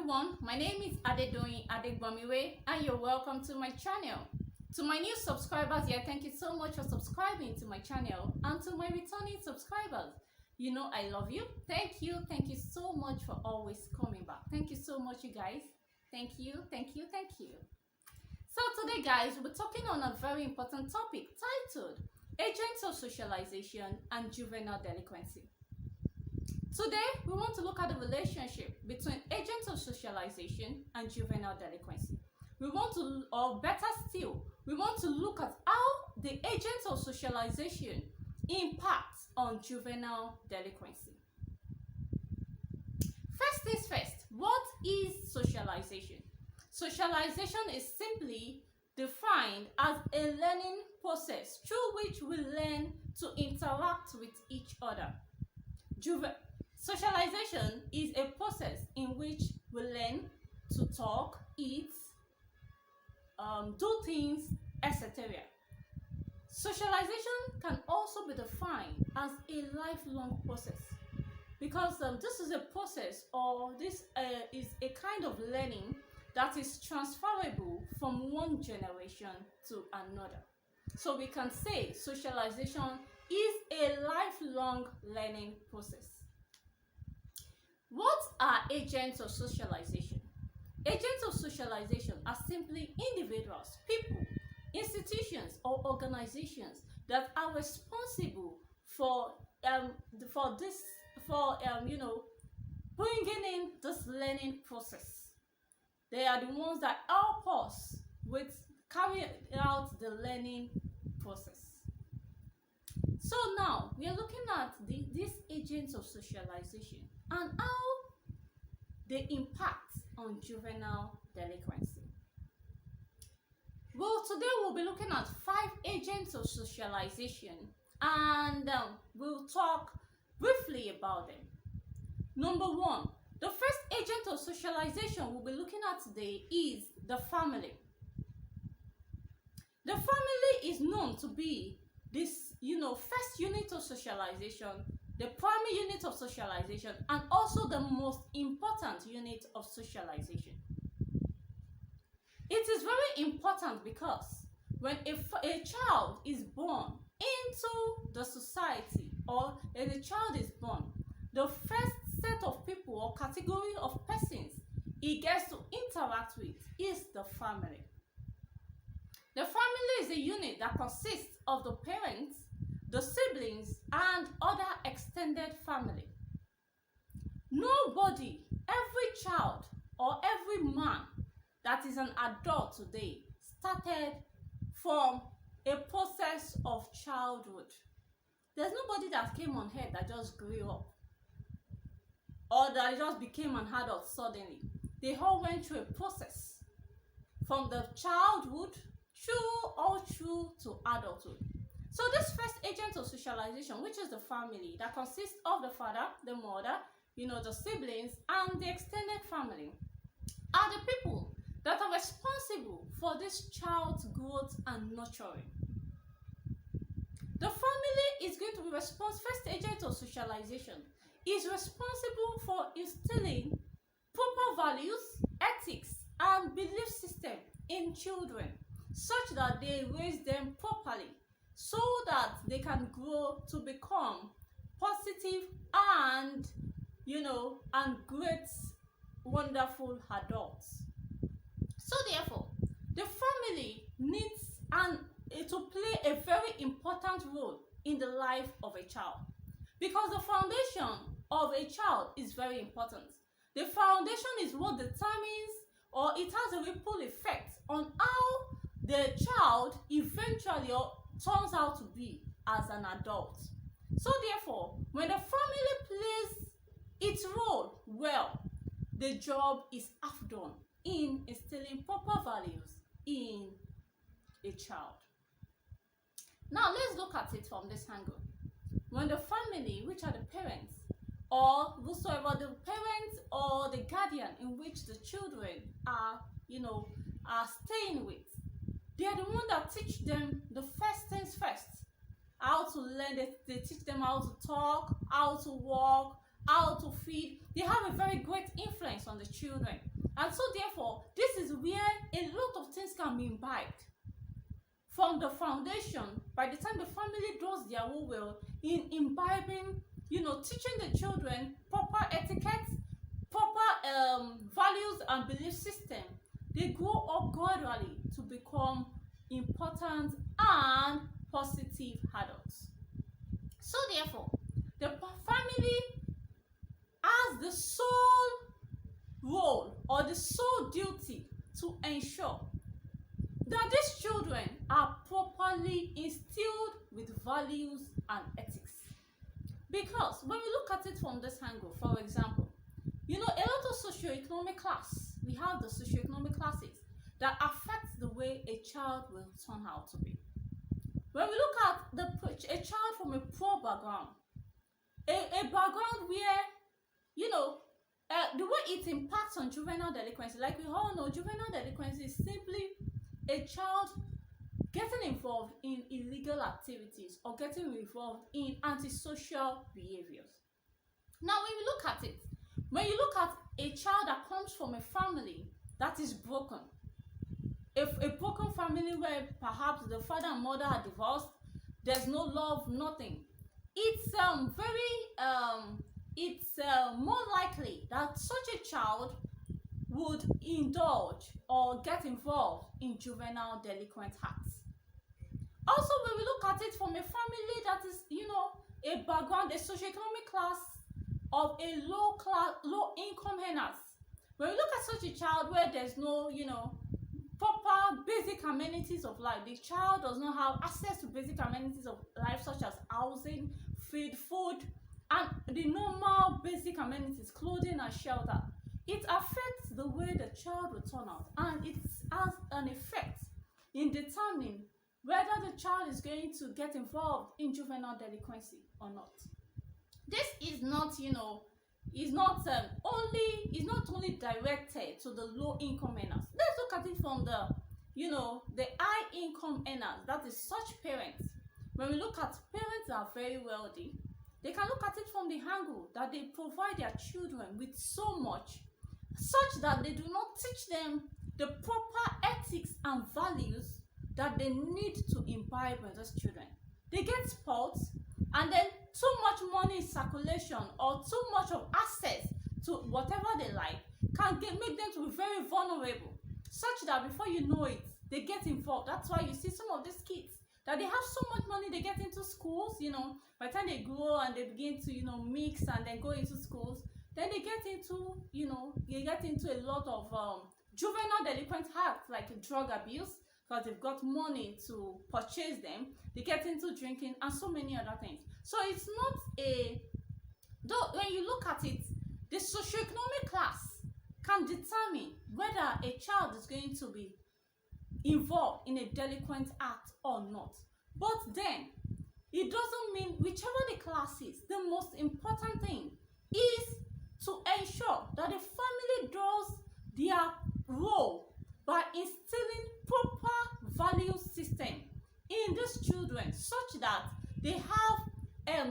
everyone, my name is Adedoyin Adegbomiwe and you're welcome to my channel. To my new subscribers here, thank you so much for subscribing to my channel, and to my returning subscribers, you know I love you. Thank you so much for always coming back. Thank you so much, you guys. Thank you. So today, guys, we're talking on a very important topic titled Agents of Socialization and Juvenile Delinquency. Today, we want to look at the relationship between agents of socialization and juvenile delinquency. We want to, or better still, we want to look at how the agents of socialization impact on juvenile delinquency. First things first, what is socialization? Socialization is simply defined as a learning process through which we learn to interact with each other. Socialization is a process in which we learn to talk, eat, do things, etc. Socialization can also be defined as a lifelong process because this is a process, or this is a kind of learning that is transferable from one generation to another. So we can say socialization is a lifelong learning process. What are agents of socialization? Agents of socialization are simply individuals, people, institutions, or organizations that are responsible for bringing in this learning process. They are the ones that help us with carrying out the learning process. So now we are looking at these agents of socialization and how they impact on juvenile delinquency. Well, today we'll be looking at 5 agents of socialization, and we'll talk briefly about them. Number 1, the first agent of socialization we'll be looking at today is the family. The family is known to be this, first unit of socialization, the primary unit of socialization, and also the most important unit of socialization. It is very important because when a child is born into the society, or when a child is born, the first set of people or category of persons he gets to interact with is the family. The family is a unit that consists of the parents, the siblings, and other extended family. Nobody, every child or every man that is an adult today started from a process of childhood. There's nobody that came on earth that just grew up or that just became an adult suddenly. They all went through a process from the childhood through to adulthood. So this first agent of socialization, which is the family, that consists of the father, the mother, the siblings, and the extended family, are the people that are responsible for this child's growth and nurturing. The family is going to be first agent of socialization, is responsible for instilling proper values, ethics, and belief system in children, such that they raise them properly, so that they can grow to become positive and great, wonderful adults. So therefore, the family needs to play a very important role in the life of a child, because the foundation of a child is very important. The foundation is what determines, or it has a ripple effect on how the child eventually turns out to be as an adult. So therefore, when the family plays its role well, the job is half done in instilling proper values in a child. Now let's look at it from this angle. When the family, which are the parents, or whosoever the parents or the guardian in which the children are staying with, they are the one that teach them the first things first. How to learn, they teach them how to talk, how to walk, how to feed. They have a very great influence on the children. And so therefore, this is where a lot of things can be imbibed from the foundation. By the time the family does their own well in imbibing, teaching the children proper etiquette, proper values and belief system, they grow up gradually to become important and positive adults. So therefore, the family has the sole role or the sole duty to ensure that these children are properly instilled with values and ethics. Because when we look at it from this angle, for example, a lot of socioeconomic class, we have the socioeconomic classes that affect the way a child will turn out to be. When we look at a child from a poor background, a background where, the way it impacts on juvenile delinquency, like we all know, juvenile delinquency is simply a child getting involved in illegal activities or getting involved in antisocial behaviors. Now, when you look at a child that comes from a family that is broken, a broken family where perhaps the father and mother are divorced, there's no love, nothing, it's more likely that such a child would indulge or get involved in juvenile delinquent acts. Also, when we look at it from a family that is, a background, a socioeconomic class of a low income earners, when we look at such a child where there's no, proper basic amenities of life, the child does not have access to basic amenities of life such as housing, food, and the normal basic amenities, clothing and shelter, it affects the way the child will turn out, and it has an effect in determining whether the child is going to get involved in juvenile delinquency or not. This is not, is not only directed to the low income earners. Let's look at it from the high income earners, that is such parents. When we look at parents that are very wealthy, they can look at it from the angle that they provide their children with so much, such that they do not teach them the proper ethics and values that they need to imbibe in those children. They get spoiled, and then too much money in circulation or too much of access to whatever they like can make them to be very vulnerable, such that before you know it, they get involved. That's why you see some of these kids that they have so much money, they get into schools, by the time they grow and they begin to, mix and then go into schools, then they get into a lot of juvenile delinquent acts like drug abuse, because they've got money to purchase them. They get into drinking and so many other things. So it's not though when you look at it, the socioeconomic class can determine whether a child is going to be involved in a delinquent act or not. But then, it doesn't mean whichever the class is, the most important thing is to ensure that the family does their role by instilling proper value system in these children, such that they have a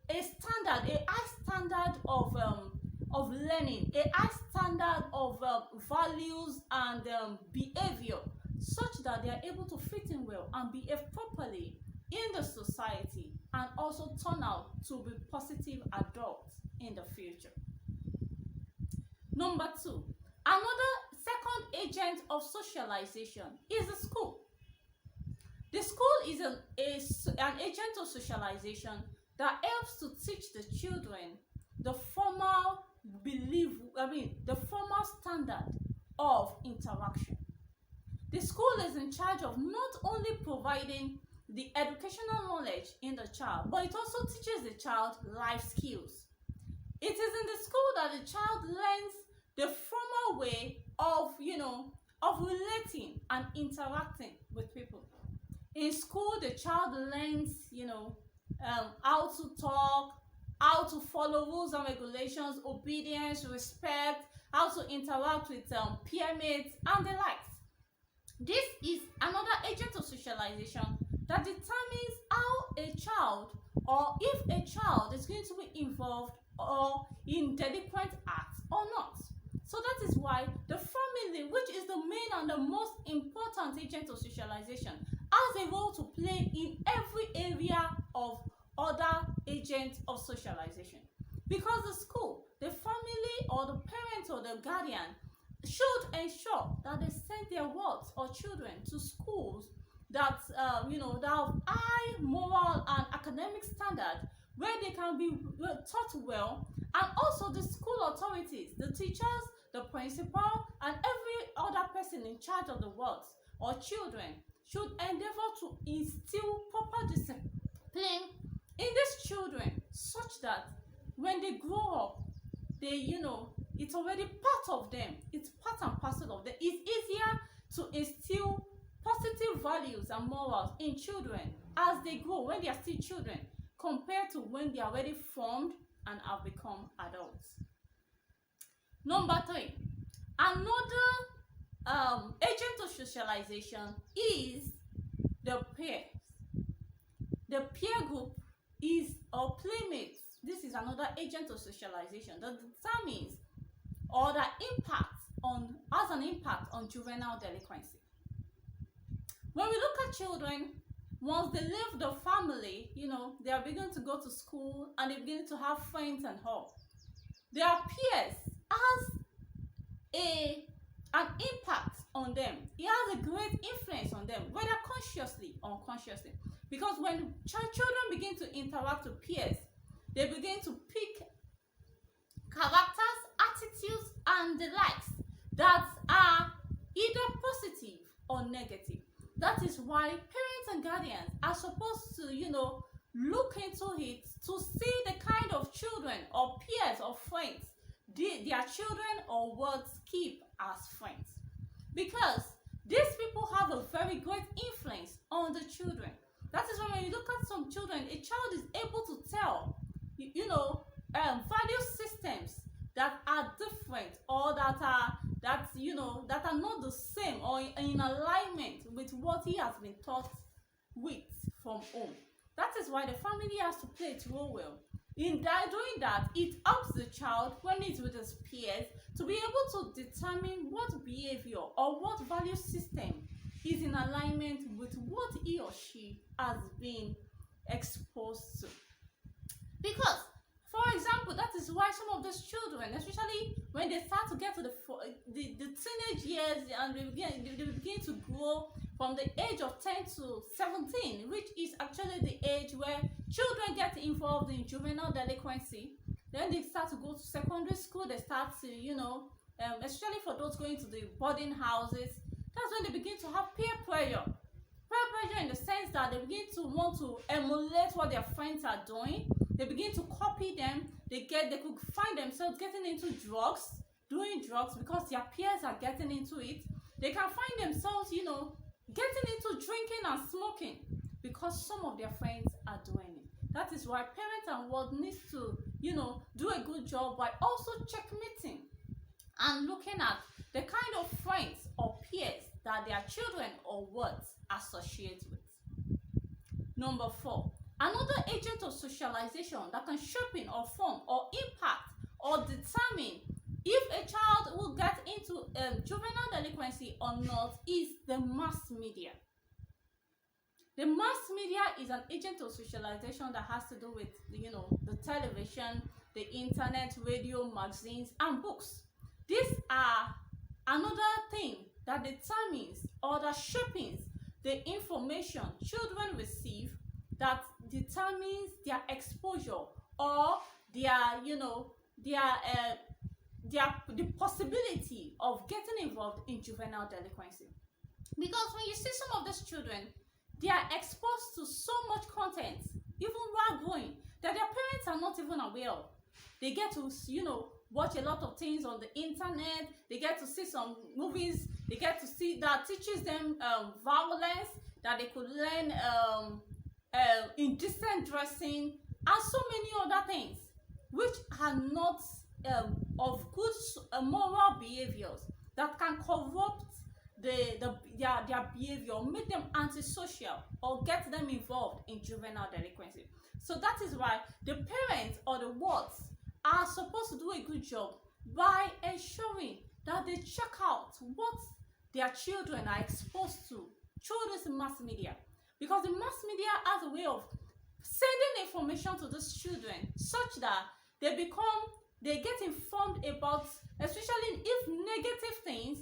high standard of learning, a high standard of values and behavior, such that they are able to fit in well and behave properly in the society and also turn out to be positive adults in the future. Number 2, another second agent of socialization is the school. The school is an agent of socialization that helps to teach the children the formal standard of interaction. The school is in charge of not only providing the educational knowledge in the child, but it also teaches the child life skills. It is in the school that the child learns the formal way of relating and interacting with people. In school, the child learns, how to talk, how to follow rules and regulations, obedience, respect, how to interact with peer mates and the likes. This is another agent of socialization that determines how a child, or if a child is going to be involved or in delinquent acts or not. So that is why the family, which is the main and the most important agent of socialization, has a role to play in every area of other agents of socialization. Because the school, the family, or the parent or the guardian should ensure that they send their wards or children to schools that that have high moral and academic standard, where they can be taught well, and also the school authorities, the teachers, the principal, and every other person in charge of the wards or children should endeavor to instill proper discipline in these children, such that when they grow up, it's already part of them. It's part and parcel of them. It's easier to instill positive values and morals in children as they grow, when they are still children, compared to when they are already formed and have become adults. Number 3, another agent of socialization is the peers. The peer group is our playmates. This is another agent of socialization that determines or that has an impact on juvenile delinquency. When we look at children, once they leave the family, they are beginning to go to school and they begin to have friends and all. Their peers has an impact on them. It has a great influence on them, whether consciously or unconsciously. Because when children begin to interact with peers, they begin to pick characters, attitudes, and the likes that are either positive or negative. That is why parents and guardians are supposed to, look into it to see the kind of children or peers or friends their children or wards keep as friends. Because these people have a very great influence on the children. That is why when you look at some children, a child is able to tell, value systems that are different, or that are not the same or in alignment with what he has been taught with from home. That is why the family has to play its role well. In doing that, it helps the child, when it's with his peers, to be able to determine what behavior or what value system is in alignment with what he or she has been exposed to. Because, for example, that is why some of those children, especially when they start to get to the teenage years and they begin to grow from the age of 10 to 17, which is actually the age where children get involved in juvenile delinquency. Then they start to go to secondary school. They start to, especially for those going to the boarding houses, that's when they begin to have peer pressure. Peer pressure in the sense that they begin to want to emulate what their friends are doing. They begin to copy them. They could find themselves getting into doing drugs because their peers are getting into it. They can find themselves, getting into drinking and smoking because some of their friends are doing it. That is why parents and world needs to, do a good job by also checkmating and looking at the kind of friends or peers that their children or words associate with. Number 4, another agent of socialization that can shape or form or impact or determine if a child will get into juvenile delinquency or not is the mass media. The mass media is an agent of socialization that has to do with, the television, the internet, radio, magazines, and books. These are another thing that determines or that shapes the information children receive, that determines their exposure or the possibility of getting involved in juvenile delinquency. Because when you see some of these children, they are exposed to so much content, even while growing, that their parents are not even aware of. They get to, watch a lot of things on the internet. They get to see some movies. They get to see that teaches them violence, that they could learn indecent dressing, and so many other things, which are not of good moral behaviors that can corrupt their behavior, make them antisocial, or get them involved in juvenile delinquency. So that is why the parents or the wards are supposed to do a good job by ensuring that they check out what their children are exposed to through this mass media, because the mass media has a way of sending information to these children such that they get informed about, especially if negative things,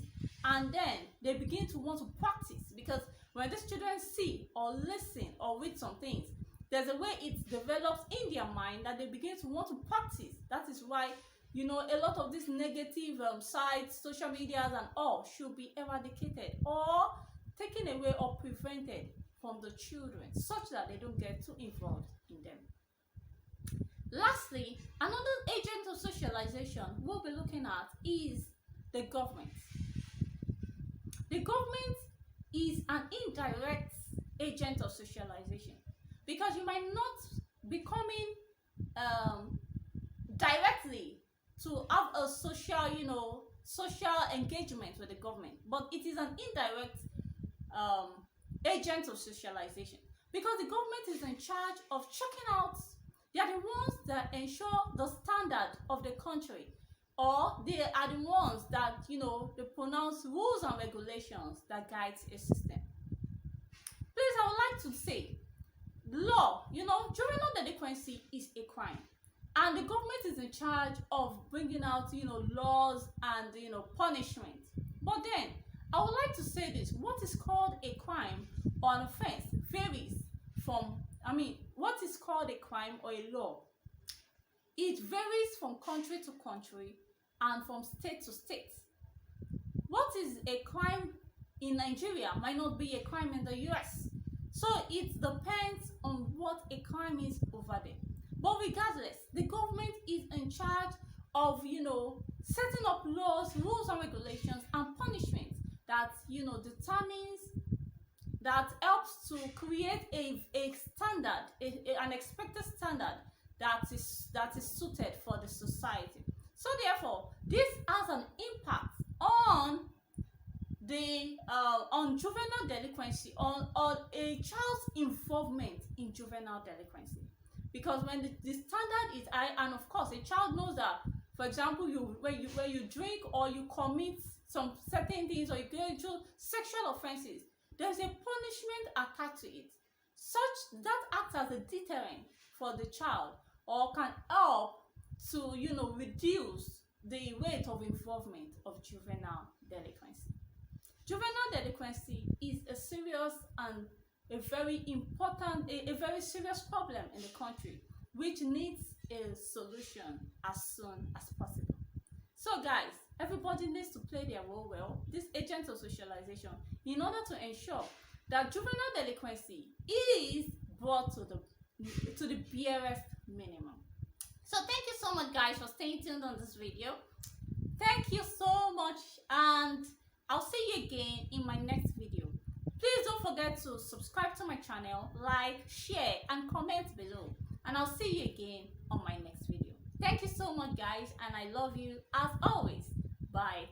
and then they begin to want to practice. Because when these children see or listen or read some things, there's a way it develops in their mind that they begin to want to practice. That is why, you know, a lot of these negative sites, social medias and all should be eradicated or taken away or prevented from the children, such that they don't get too involved in them. Lastly, another agent of socialization we'll be looking at is the government. The government is an indirect agent of socialization, because you might not be coming directly to have a social engagement with the government, but it is an indirect agent of socialization, because the government is in charge of checking out. They are the ones that ensure the standard of the country, or they are the ones that, you know, they pronounce rules and regulations that guides a system. Please, I would like to say, law, you know, juvenile delinquency is a crime, and the government is in charge of bringing out, you know, laws and, you know, punishment. But then I would like to say this: what is called a crime or an offense varies from, what is called a crime or a law, it varies from country to country and from state to state. What is a crime in Nigeria might not be a crime in the US. So it depends on what a crime is over there. But regardless, the government is in charge of, you know, setting up laws, rules and regulations and punishments that, you know, determines, that helps to create a standard, an expected standard that is suited for the society. So therefore, this has an impact on the on juvenile delinquency, on a child's involvement in juvenile delinquency. Because when the standard is high, and of course a child knows that, for example, when you drink or you commit some certain things, or you go into sexual offenses, there's a punishment attached to it, such that acts as a deterrent for the child, or can help to, you know, reduce the rate of involvement of juvenile delinquency. Juvenile delinquency is a serious and a very important, a very serious problem in the country, which needs a solution as soon as possible. So guys, everybody needs to play their role well, these agents of socialization, in order to ensure that juvenile delinquency is brought to the barest minimum. So thank you so much guys for staying tuned on this video. Thank you so much, and I'll see you again in my next video. Please don't forget to subscribe to my channel, like, share and comment below, and I'll see you again on my next video. Thank you so much guys, and I love you as always. Bye.